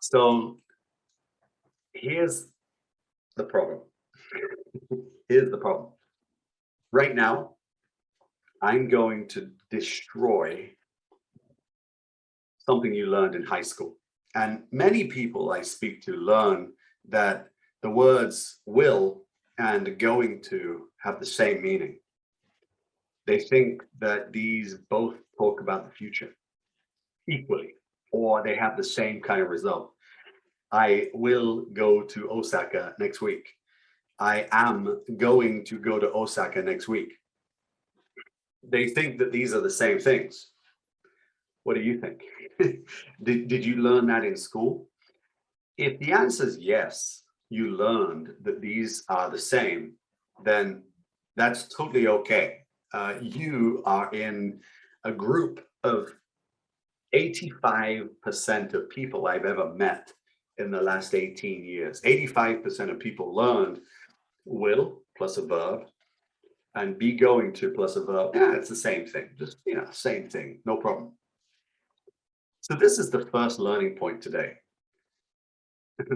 So here's the problem. Here's the problem. Right now, I'm going to destroy something you learned in high school. And many people I speak to learn that the words will and going to have the same meaning. They think that these both talk about the future equally, or they have the same kind of result. I will go to Osaka next week. I am going to go to Osaka next week. They think that these are the same things. What do you think? Did you learn that in school? If the answer is yes, you learned that these are the same, then that's totally okay. You are in a group of 85% of people I've ever met in the last 18 years. 85% of people learned will plus a verb and be going to plus a verb. Yeah, it's the same thing. Just, same thing, no problem. So this is the first learning point today.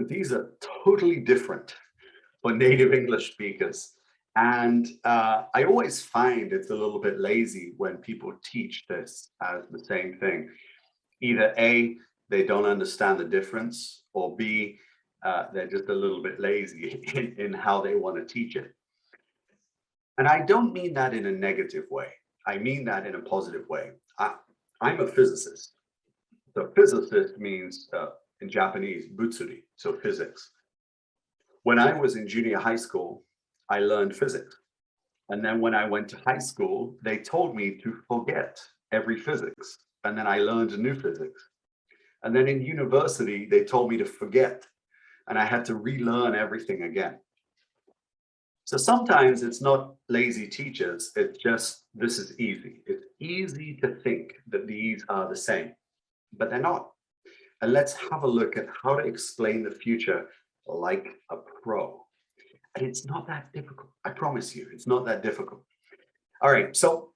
These are totally different for native English speakers. And I always find it's a little bit lazy when people teach this as the same thing. Either A, they don't understand the difference, or B, they're just a little bit lazy in how they want to teach it. And I don't mean that in a negative way. I mean that in a positive way. I'm a physicist. So physicist means in Japanese, butsuri, so physics. When I was in junior high school, I learned physics. And then when I went to high school, they told me to forget every physics. And then I learned new physics. And then in university, they told me to forget. And I had to relearn everything again. So sometimes it's not lazy teachers, it's just, this is easy. It's easy to think that these are the same, but they're not. And let's have a look at how to explain the future like a pro. And it's not that difficult. I promise you, it's not that difficult. All right, so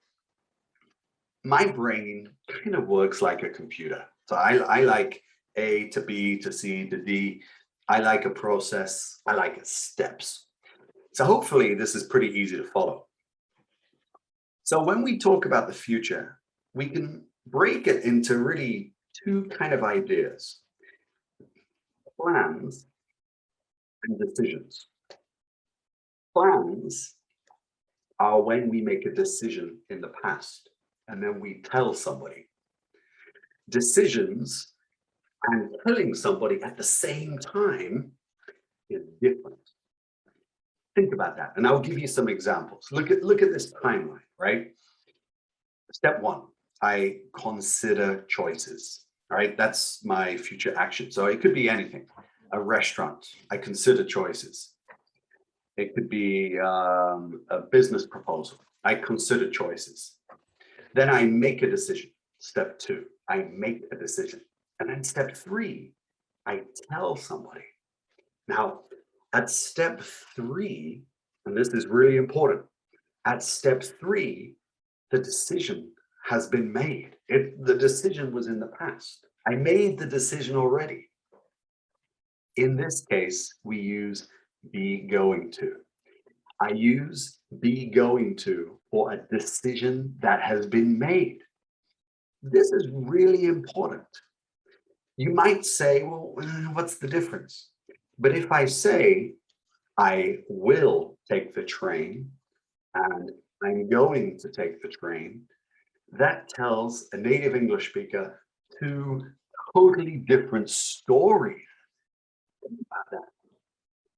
my brain kind of works like a computer. So I like A to B to C to D. I like a process. I like steps. So hopefully this is pretty easy to follow. So when we talk about the future, we can break it into really two kind of ideas: plans and decisions. Plans are when we make a decision in the past and then we tell somebody. Decisions and telling somebody at the same time is different. Think about that, and I'll give you some examples. Look at this timeline, right? Step one, I consider choices. All right, that's my future action. So it could be anything. A restaurant, I consider choices. It could be a business proposal. I consider choices. Then I make a decision. Step two, I make a decision. And then step three, I tell somebody. Now, at step three, and this is really important, at step three, the decision has been made. The decision was in the past. I made the decision already. In this case, we use be going to. I use be going to for a decision that has been made. This is really important. You might say, well, what's the difference? But if I say, I will take the train and I'm going to take the train, that tells a native English speaker two totally different stories about that.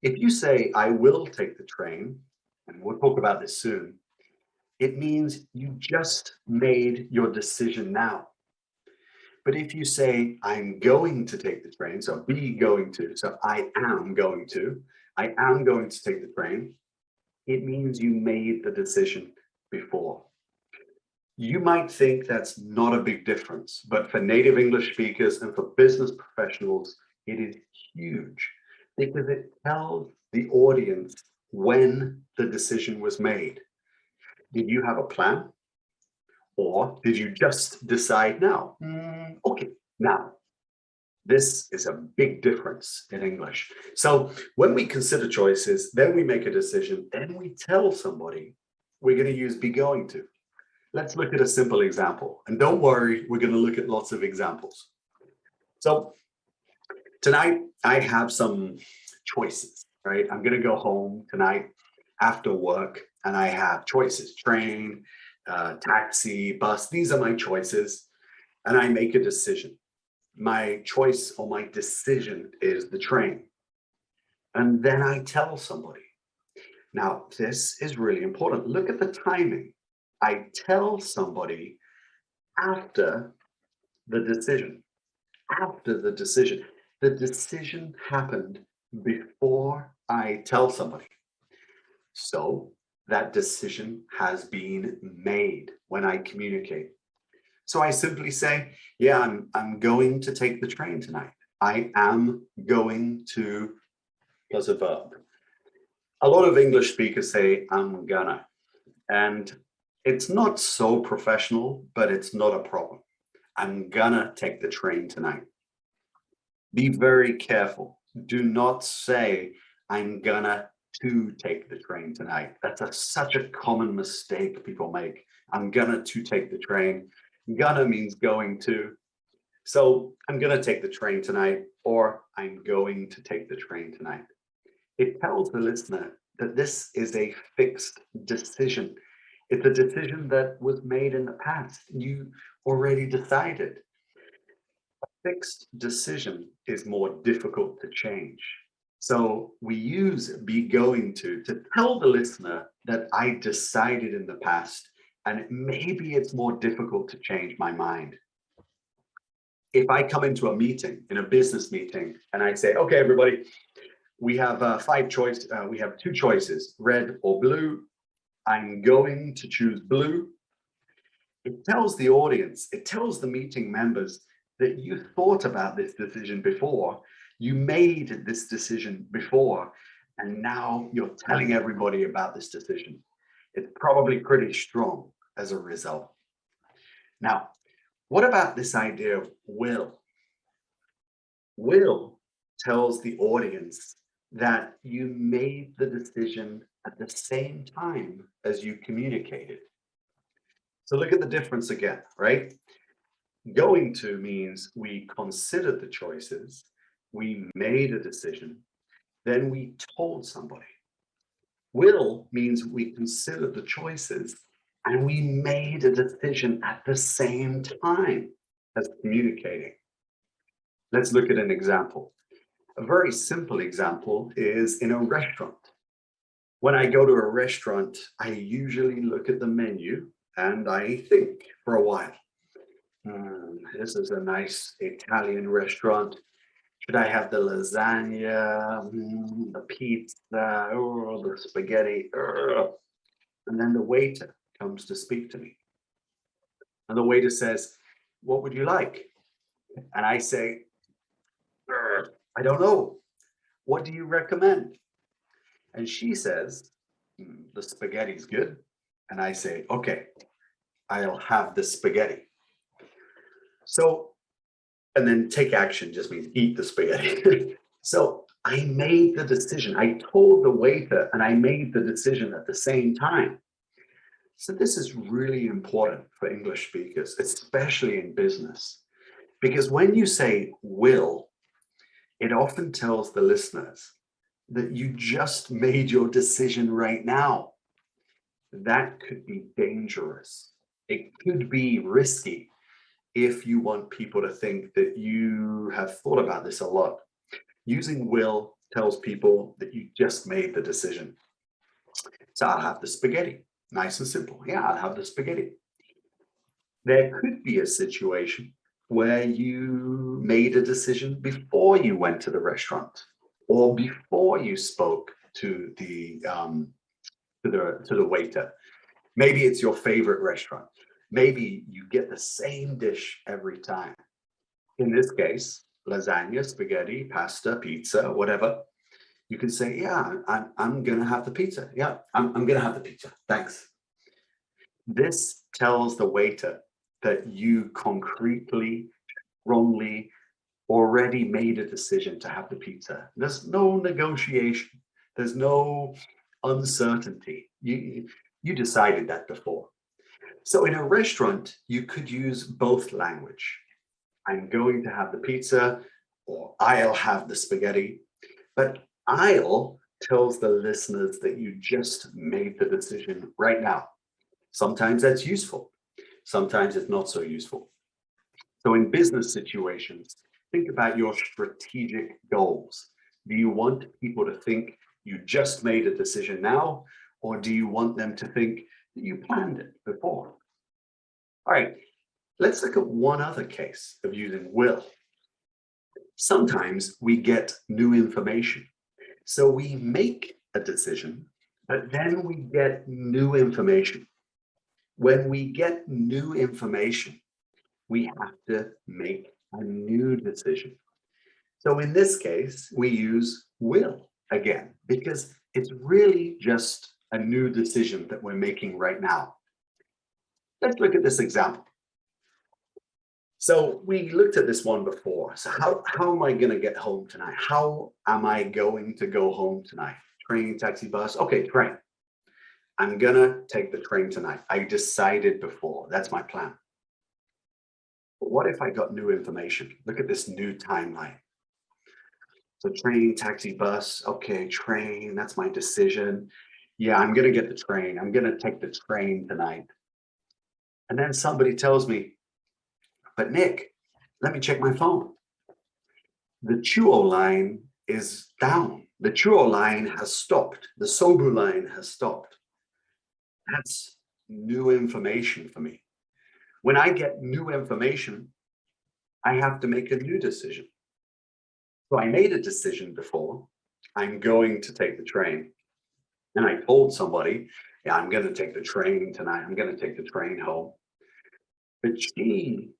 If you say, I will take the train, and we'll talk about this soon, it means you just made your decision now. But if you say, I'm going to take the train, so be going to, so I am going to take the train, it means you made the decision before. You might think that's not a big difference, but for native English speakers and for business professionals, it is huge because it tells the audience when the decision was made. Did you have a plan? Or did you just decide now? Okay, now. This is a big difference in English. So when we consider choices, then we make a decision, then we tell somebody we're going to use be going to. Let's look at a simple example. And don't worry, we're going to look at lots of examples. So tonight, I have some choices, right? I'm going to go home tonight after work, and I have choices: train, taxi, bus. These are my choices, and I make a decision. My choice or my decision is the train. And then I tell somebody. Now, this is really important. Look at the timing. I tell somebody after the decision. After the decision. The decision happened before I tell somebody. So that decision has been made when I communicate. So I simply say, yeah, I'm going to take the train tonight. I am going to, plus a verb. A lot of English speakers say, I'm gonna. And it's not so professional, but it's not a problem. I'm gonna take the train tonight. Be very careful. Do not say, I'm gonna to take the train tonight. That's such a common mistake people make. I'm gonna to take the train. Gonna means going to. So I'm gonna take the train tonight, or I'm going to take the train tonight. It tells the listener that this is a fixed decision. It's a decision that was made in the past. You already decided. A fixed decision is more difficult to change. So we use be going to tell the listener that I decided in the past, and maybe it's more difficult to change my mind. If I come into a meeting, in a business meeting, and I say, okay, everybody, we have we have two choices, red or blue. I'm going to choose blue. It tells the audience, it tells the meeting members that you thought about this decision before, you made this decision before, and now you're telling everybody about this decision. It's probably pretty strong as a result. Now, what about this idea of will? Will tells the audience that you made the decision at the same time as you communicated. So look at the difference again, right? Going to means we considered the choices, we made a decision, then we told somebody. Will means we considered the choices and we made a decision at the same time as communicating. Let's look at an example. A very simple example is in a restaurant. When I go to a restaurant, I usually look at the menu and I think for a while. This is a nice Italian restaurant. Should I have the lasagna, the pizza, or the spaghetti? And then the waiter comes to speak to me. And the waiter says, what would you like? And I say, I don't know. What do you recommend? And she says, the spaghetti's good. And I say, okay, I'll have the spaghetti. So, and then take action just means eat the spaghetti. So I made the decision. I told the waiter and I made the decision at the same time. So this is really important for English speakers, especially in business, because when you say will, it often tells the listeners that you just made your decision right now. That could be dangerous. It could be risky if you want people to think that you have thought about this a lot. Using will tells people that you just made the decision. So I'll have the spaghetti. Nice and simple. Yeah, I'll have the spaghetti. There could be a situation where you made a decision before you went to the restaurant or before you spoke to the waiter. Maybe it's your favorite restaurant. Maybe you get the same dish every time. In this case, lasagna, spaghetti, pasta, pizza, whatever. You can say, yeah, I'm going to have the pizza. Yeah, I'm going to have the pizza. Thanks. This tells the waiter that you concretely, wrongly already made a decision to have the pizza. There's no negotiation. There's no uncertainty. You decided that before. So in a restaurant, you could use both language. I'm going to have the pizza, or I'll have the spaghetti. But I'll tells the listeners that you just made the decision right now. Sometimes that's useful. Sometimes it's not so useful. So in business situations, think about your strategic goals. Do you want people to think you just made a decision now, or do you want them to think that you planned it before? All right, let's look at one other case of using will. Sometimes we get new information. So we make a decision, but then we get new information. When we get new information, we have to make a new decision. So in this case, we use will again, because it's really just a new decision that we're making right now. Let's look at this example. So we looked at this one before. So how am I going to get home tonight? How am I going to go home tonight? Train, taxi, bus? Okay, train. I'm going to take the train tonight. I decided before. That's my plan. But what if I got new information? Look at this new timeline. So train, taxi, bus. Okay, train. That's my decision. Yeah, I'm going to get the train. I'm going to take the train tonight. And then somebody tells me, but Nick, let me check my phone. The Chuo line is down. The Chuo line has stopped. The Sobu line has stopped. That's new information for me. When I get new information, I have to make a new decision. So I made a decision before. I'm going to take the train. And I told somebody, yeah, I'm going to take the train tonight. I'm going to take the train home. But she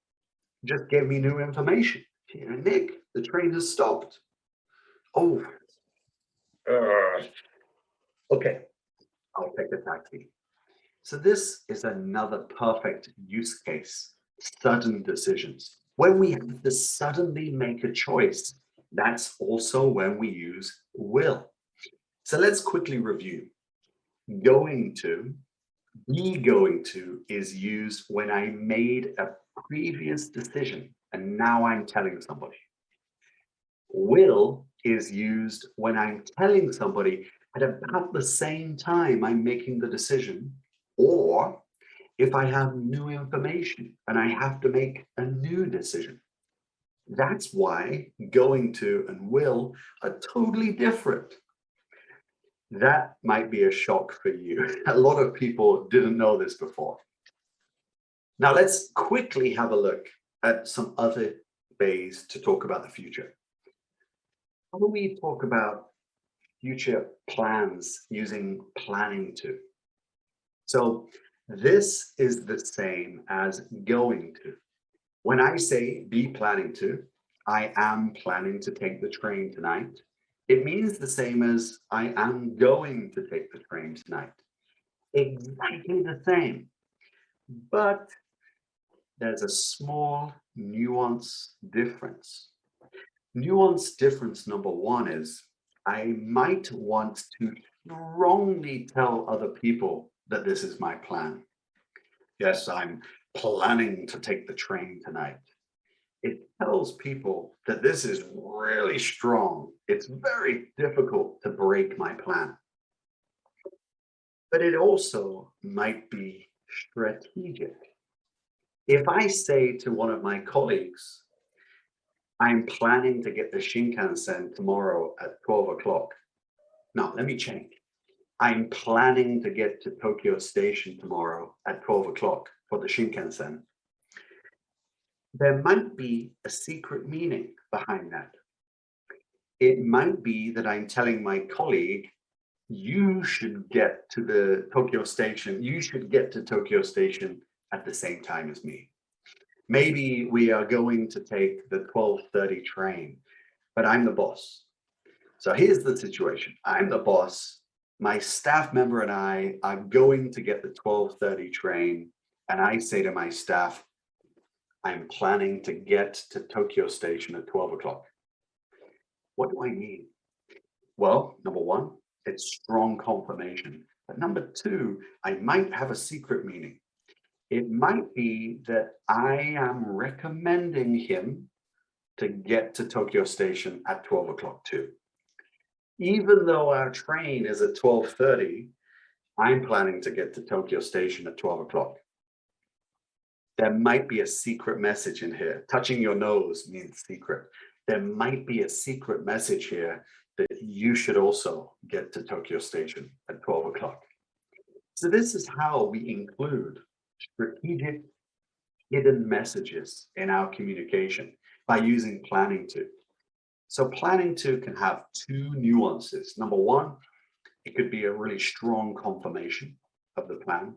just gave me new information. Nick, the train has stopped. Oh, okay, I'll take a taxi. So this is another perfect use case, sudden decisions. When we have to suddenly make a choice, that's also when we use will. So let's quickly review. Going to, be going to is used when I made a previous decision and now I'm telling somebody. Will is used when I'm telling somebody at about the same time I'm making the decision, or if I have new information and I have to make a new decision. That's why going to and will are totally different. That might be a shock for you. A lot of people didn't know this before. Now let's quickly have a look at some other ways to talk about the future. How do we talk about future plans using planning to? So this is the same as going to. When I say be planning to, I am planning to take the train tonight. It means the same as I am going to take the train tonight. Exactly the same. But there's a small nuance difference. Nuance difference number one is I might want to strongly tell other people that this is my plan. Yes, I'm planning to take the train tonight. It tells people that this is really strong. It's very difficult to break my plan. But it also might be strategic. If I say to one of my colleagues, I'm planning to get the Shinkansen tomorrow at 12 o'clock. Now, let me change. I'm planning to get to Tokyo Station tomorrow at 12 o'clock for the Shinkansen. There might be a secret meaning behind that. It might be that I'm telling my colleague, you should get to the Tokyo Station, you should get to Tokyo Station at the same time as me. Maybe we are going to take the 12:30 train, but I'm the boss. So here's the situation. I'm the boss. My staff member and I are going to get the 12:30 train. And I say to my staff, I'm planning to get to Tokyo Station at 12 o'clock. What do I mean? Well, number one, it's strong confirmation. But number two, I might have a secret meaning. It might be that I am recommending him to get to Tokyo Station at 12 o'clock too. Even though our train is at 12:30, I'm planning to get to Tokyo Station at 12 o'clock. There might be a secret message in here. Touching your nose means secret. There might be a secret message here that you should also get to Tokyo Station at 12 o'clock. So this is how we include strategic hidden messages in our communication by using planning to. So planning to can have two nuances. Number one, it could be a really strong confirmation of the plan.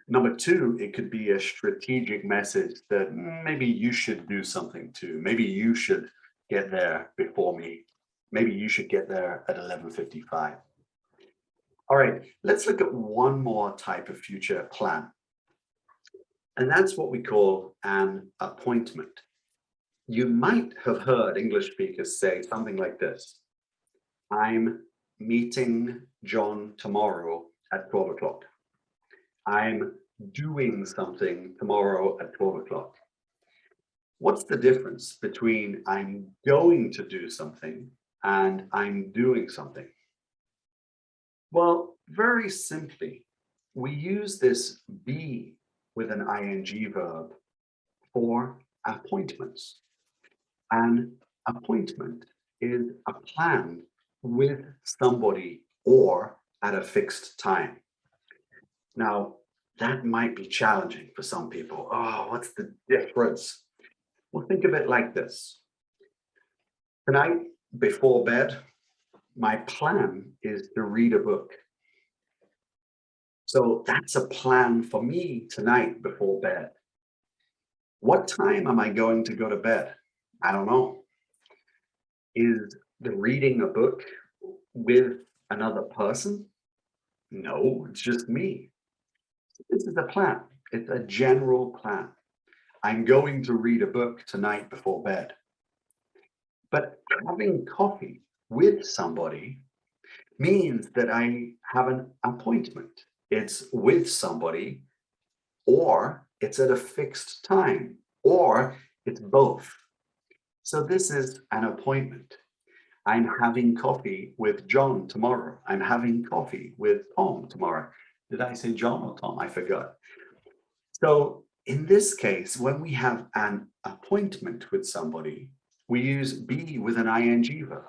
Number two, it could be a strategic message that maybe you should do something too. Maybe you should get there before me. Maybe you should get there at 11:55. All right, let's look at one more type of future plan. And that's what we call an appointment. You might have heard English speakers say something like this: I'm meeting John tomorrow at 12 o'clock. I'm doing something tomorrow at 12 o'clock. What's the difference between I'm going to do something and I'm doing something? Well, very simply, we use this be with an ing verb for appointments. An appointment is a plan with somebody or at a fixed time. Now, that might be challenging for some people. Oh, what's the difference? Well, think of it like this. Tonight, before bed, my plan is to read a book. So that's a plan for me tonight before bed. What time am I going to go to bed? I don't know. Is the reading a book with another person? No, it's just me. This is a plan. It's a general plan. I'm going to read a book tonight before bed. But having coffee with somebody means that I have an appointment. It's with somebody, or it's at a fixed time, or it's both. So this is an appointment. I'm having coffee with John tomorrow. I'm having coffee with Tom tomorrow. Did I say John or Tom? I forgot. So in this case, when we have an appointment with somebody, we use be with an ing verb.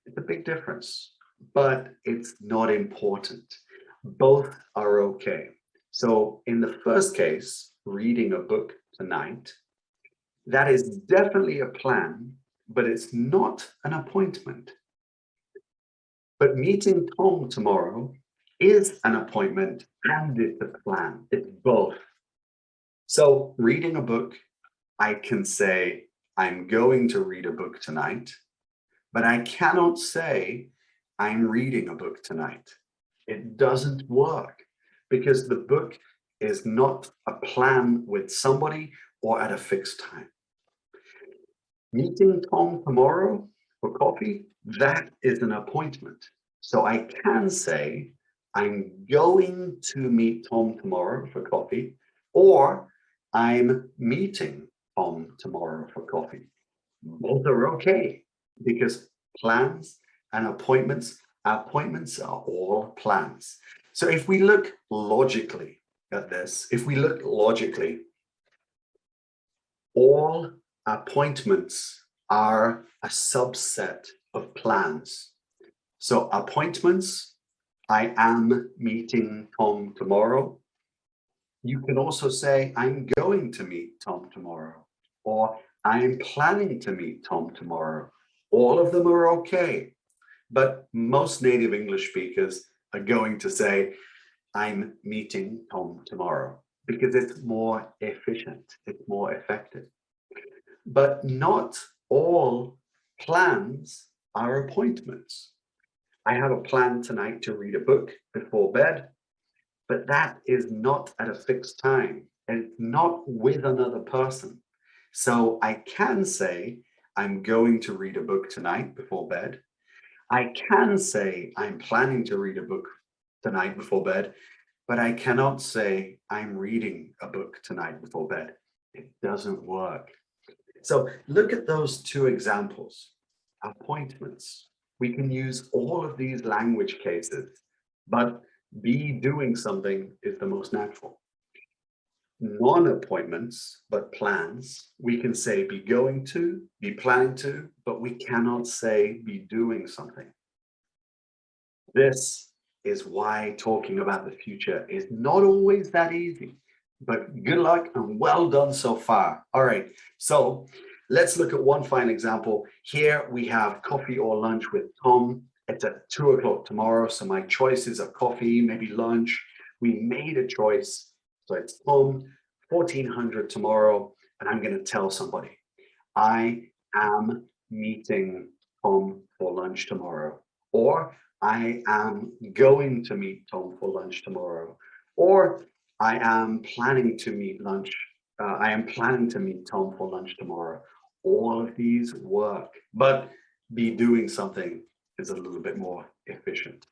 It's a big difference, but it's not important. Both are okay. So in the first case, reading a book tonight, that is definitely a plan, but it's not an appointment. But meeting Tom tomorrow is an appointment and it's a plan. It's both. So reading a book, I can say, I'm going to read a book tonight, but I cannot say I'm reading a book tonight. It doesn't work because the book is not a plan with somebody or at a fixed time. Meeting Tom tomorrow for coffee, that is an appointment. So I can say I'm going to meet Tom tomorrow for coffee, or I'm meeting Tom tomorrow for coffee. Both are okay because plans and appointments are all plans. So if we look logically at this, all appointments are a subset of plans. So appointments, I am meeting Tom tomorrow. You can also say, I'm going to meet Tom tomorrow, or I'm planning to meet Tom tomorrow. All of them are okay. But most native English speakers are going to say, I'm meeting Tom tomorrow, because it's more efficient, it's more effective. But not all plans are appointments. I have a plan tonight to read a book before bed, but that is not at a fixed time. and it's not with another person. So I can say, I'm going to read a book tonight before bed. I can say, I'm planning to read a book tonight before bed, but I cannot say, I'm reading a book tonight before bed. It doesn't work. So look at those two examples. Appointments. We can use all of these language cases, but be doing something is the most natural. Non-appointments, but plans, we can say be going to, be planning to, but we cannot say be doing something. This is why talking about the future is not always that easy, but good luck and well done so far. All right, so let's look at one final example. Here we have coffee or lunch with Tom. It's at 2 o'clock tomorrow, so my choices are coffee, maybe lunch. We made a choice, so it's Tom, 1400 tomorrow, and I'm going to tell somebody, I am meeting Tom for lunch tomorrow, or I am going to meet Tom for lunch tomorrow, or I am planning to meet lunch. I am planning to meet Tom for lunch tomorrow. All of these work, but be doing something is a little bit more efficient.